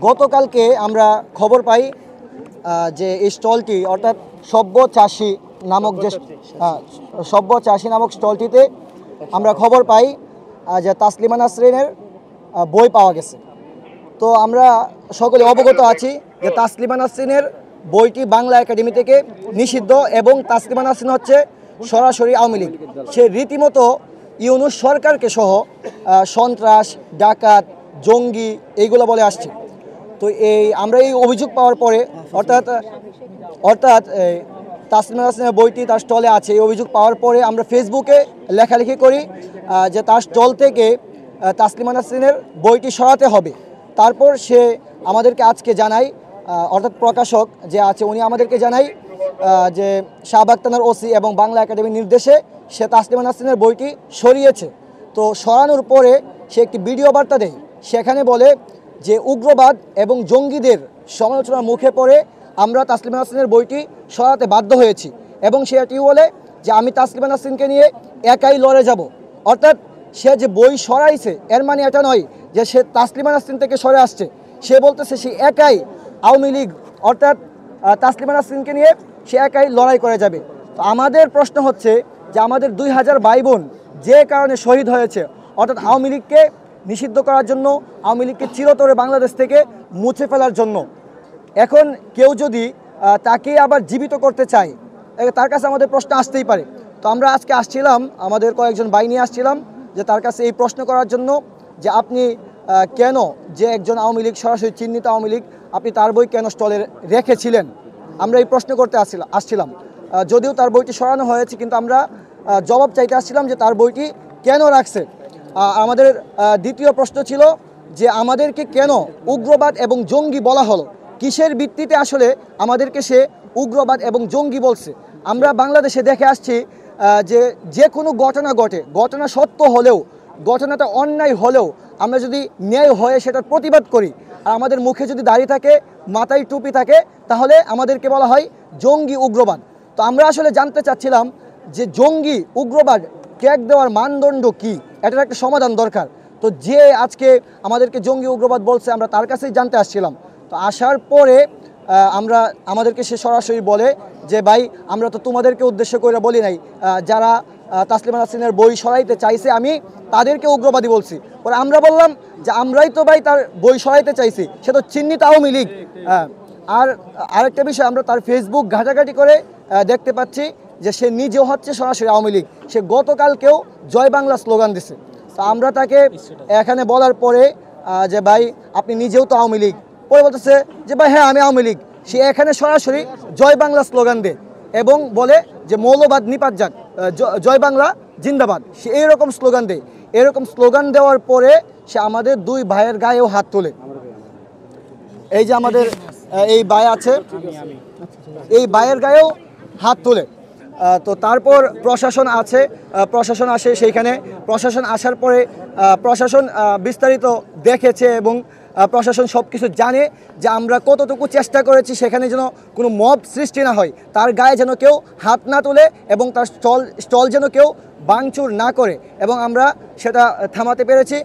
গতকালকে আমরা খবর পাই যে এই স্টলটি অর্থাৎ সব্যচাষী নামক যে সব্যচাষী নামক স্টলটিতে আমরা খবর পাই যে তাসলিমা নাসরিনের বই পাওয়া গেছে। তো আমরা সকলে অবগত আছি যে তাসলিমা নাসরিনের বইটি বাংলা একাডেমি থেকে নিষিদ্ধ এবং তাসলিমা নাসরিন হচ্ছে সরাসরি আওয়ামী লীগ। সে রীতিমতো ইউনূস সরকারকে সহ সন্ত্রাস, ডাকাত, জঙ্গি এইগুলো বলে আসছে। তো আমরা এই অভিযোগ পাওয়ার পরে অর্থাৎ তাসলিমা নাসরিনের বইটি তার স্টলে আছে, এই অভিযোগ পাওয়ার পরে আমরা ফেসবুকে লেখালেখি করি যে তার স্টল থেকে তাসলিমা নাসরিনের বইটি সরাতে হবে। তারপর সে আমাদেরকে আজকে জানায়, অর্থাৎ প্রকাশক যে আছে উনি আমাদেরকে জানায় যে শাহবাগ থানার ওসি এবং বাংলা একাডেমির নির্দেশে সে তাসলিমা নাসরিনের বইটি সরিয়েছে। তো সরানোর পরে সে একটি ভিডিও বার্তা দেয়, সেখানে বলে যে উগ্রবাদ এবং জঙ্গিদের সমালোচনার মুখে পড়ে আমরা তাসলিমা নাসরিনের বইটি সরাতে বাধ্য হয়েছি এবং সে এটিও বলে যে আমি তাসলিমা নাসরিনকে নিয়ে একাই লড়ে যাব। অর্থাৎ সে যে বই সরাইছে এর মানে এটা নয় যে সে তাসলিমা নাসরিন থেকে সরে আসছে, সে বলতেছে সে একাই আওয়ামী লীগ অর্থাৎ তাসলিমা নাসরিনকে নিয়ে সে একাই লড়াই করে যাবে। তো আমাদের প্রশ্ন হচ্ছে যে আমাদের 2000 ভাই বোন যে কারণে শহীদ হয়েছে, অর্থাৎ আওয়ামী লীগকে নিষিদ্ধ করার জন্য, আওয়ামী লীগকে চিরতরে বাংলাদেশ থেকে মুছে ফেলার জন্য, এখন কেউ যদি তাকে আবার জীবিত করতে চায় তার কাছে আমাদের প্রশ্ন আসতেই পারে। তো আমরা আজকে আসছিলাম, আমাদের কয়েকজন ভাই নিয়ে আসছিলাম যে তার কাছে এই প্রশ্ন করার জন্য যে আপনি কেন যে একজন আওয়ামী লীগ সরাসরি চিহ্নিত আওয়ামী লীগ আপনি তার বই কেন স্টলে রেখেছিলেন, আমরা এই প্রশ্ন করতে আসছিলাম। যদিও তার বইটি সরানো হয়েছে কিন্তু আমরা জবাব চাইতে আসছিলাম যে তার বইটি কেন রাখছে। আমাদের দ্বিতীয় প্রশ্ন ছিল যে আমাদেরকে কেন উগ্রবাদ এবং জঙ্গি বলা হলো, কিসের ভিত্তিতে আসলে আমাদেরকে সে উগ্রবাদ এবং জঙ্গি বলছে। আমরা বাংলাদেশে দেখে আসছি যে কোনো ঘটনা ঘটে, ঘটনা সত্য হলেও, ঘটনাটা অন্যায় হলেও আমরা যদি ন্যায় হয়ে সেটার প্রতিবাদ করি আর আমাদের মুখে যদি দাড়ি থাকে, মাথায় টুপি থাকে, তাহলে আমাদেরকে বলা হয় জঙ্গি, উগ্রবাদ। তো আমরা আসলে জানতে চাচ্ছিলাম যে জঙ্গি, উগ্রবাদ ট্যাগ দেওয়ার মানদণ্ড কি, এটার একটা সমাধান দরকার। তো যে আজকে আমাদেরকে জঙ্গি, উগ্রবাদ বলছে আমরা তার কাছেই জানতে আসছিলাম। তো আসার পরে আমাদেরকে সে সরাসরি বলে যে ভাই আমরা তো তোমাদেরকে উদ্দেশ্য করে বলি নাই, যারা তাসলিমা নাসরিনের বই সরাইতে চাইছে আমি তাদেরকে উগ্রবাদী বলছি। পরে আমরা বললাম যে আমরাই তো ভাই তার বই সরাইতে চাইছি, সে তো চিহ্নিত আওয়ামী লীগ। আর আরেকটা বিষয়, আমরা তার ফেসবুক ঘাটাঘাটি করে দেখতে পাচ্ছি যে সে নিজেও হচ্ছে সরাসরি আওয়ামী লীগ। সে গতকালকেও জয় বাংলা স্লোগান দিছে। তো আমরা তাকে এখানে বলার পরে যে ভাই আপনি নিজেও তো আওয়ামী লীগ, পরে বলতেছে যে ভাই হ্যাঁ আমি আওয়ামী লীগ। সে এখানে সরাসরি জয় বাংলা স্লোগান দেয় এবং বলে যে মৌলবাদ নিপাত যাক, জয় বাংলা জিন্দাবাদ, সে এইরকম স্লোগান দেয়। এরকম স্লোগান দেওয়ার পরে সে আমাদের দুই ভাইয়ের গায়েও হাত তোলে। এই যে আমাদের এই ভাই আছে, এই ভাইয়ের গায়েও হাত তোলে। তো তারপর প্রশাসন আসে সেইখানে। প্রশাসন আসার পরে প্রশাসন বিস্তারিত দেখেছে এবং প্রশাসন সব কিছু জানে যে আমরা কতটুকু চেষ্টা করেছি সেখানে যেন কোনো মব সৃষ্টি না হয়, তার গায়ে যেন কেউ হাত না তোলে এবং তার স্টল যেন কেউ ভাঙচুর না করে, এবং আমরা সেটা থামাতে পেরেছি।